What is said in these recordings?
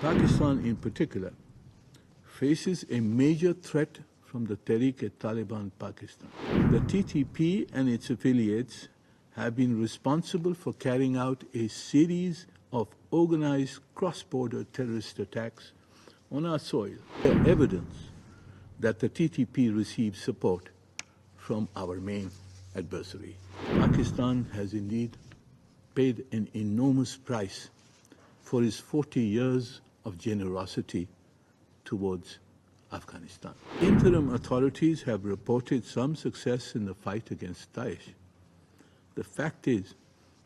Pakistan in particular faces a major threat from the Tehreek-i-Taliban Pakistan. The TTP and its affiliates have been responsible for carrying out a series of organized cross-border terrorist attacks on our soil. There is evidence that the TTP receives support from our main adversary. Pakistan has indeed paid an enormous price for its 40 years of generosity towards Afghanistan. Interim authorities have reported some success in the fight against Daesh. The fact is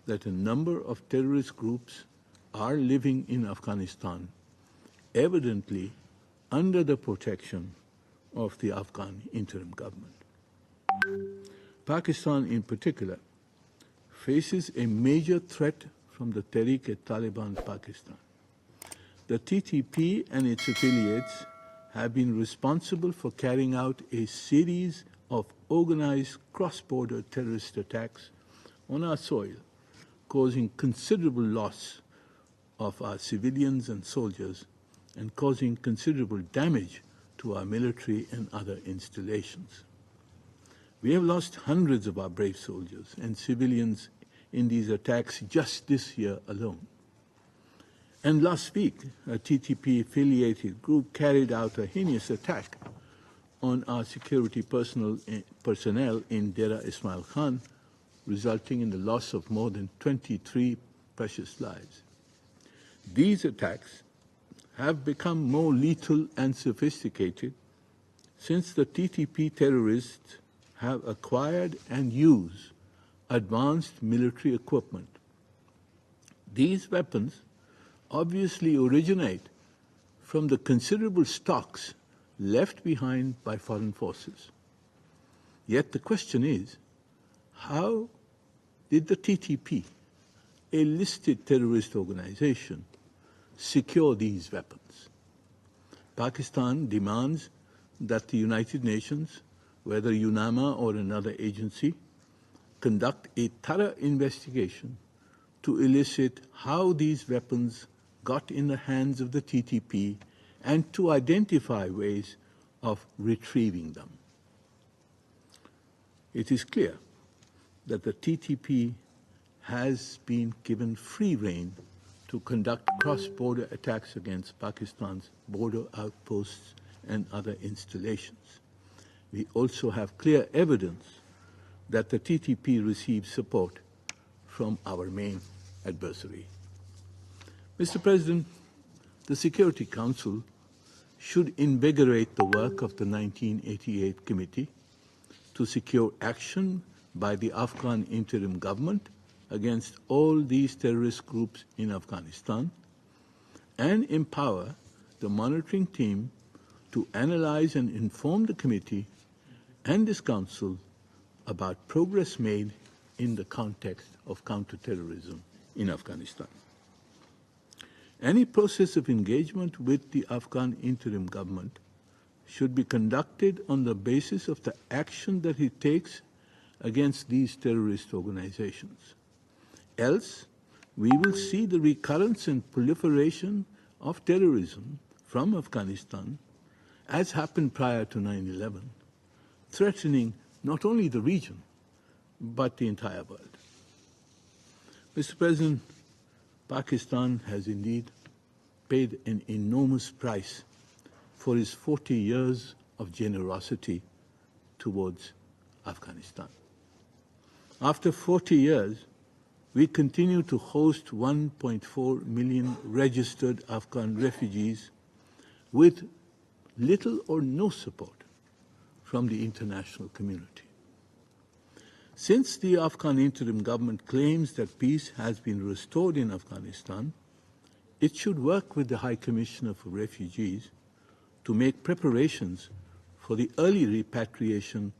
that a number of terrorist groups are living in Afghanistan, evidently under the protection of the Afghan interim government. Pakistan in particular faces a major threat from the Tehreek-i-Taliban Pakistan. The TTP and its affiliates have been responsible for carrying out a series of organized cross-border terrorist attacks on our soil, causing considerable loss of our civilians and soldiers and causing considerable damage to our military and other installations. We have lost hundreds of our brave soldiers and civilians in these attacks just this year alone. And last week, a TTP-affiliated group carried out a heinous attack on our security personnel in Dera Ismail Khan, resulting in the loss of more than 23 precious lives. These attacks have become more lethal and sophisticated since the TTP terrorists have acquired and use advanced military equipment. These weapons obviously originate from the considerable stocks left behind by foreign forces. Yet the question is, how did the TTP, a listed terrorist organization, secure these weapons? Pakistan demands that the United Nations, whether UNAMA or another agency, conduct a thorough investigation to elicit how these weapons got in the hands of the TTP and to identify ways of retrieving them. It is clear that the TTP has been given free rein to conduct cross-border attacks against Pakistan's border outposts and other installations. We also have clear evidence that the TTP receives support from our main adversary. Mr. President, the Security Council should invigorate the work of the 1988 Committee to secure action by the Afghan interim government against all these terrorist groups in Afghanistan and empower the monitoring team to analyze and inform the Committee and this Council about progress made in the context of counterterrorism in Afghanistan. Any process of engagement with the Afghan interim government should be conducted on the basis of the action that it takes against these terrorist organizations. Else, we will see the recurrence and proliferation of terrorism from Afghanistan, as happened prior to 9/11, threatening not only the region, but the entire world. Mr. President, Pakistan has indeed paid an enormous price for its 40 years of generosity towards Afghanistan. After 40 years, we continue to host 1.4 million registered Afghan refugees with little or no support from the international community. Since the Afghan interim government claims that peace has been restored in Afghanistan, it should work with the High Commissioner for Refugees to make preparations for the early repatriation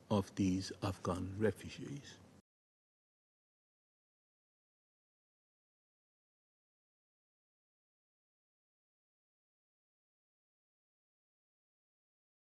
of these Afghan refugees.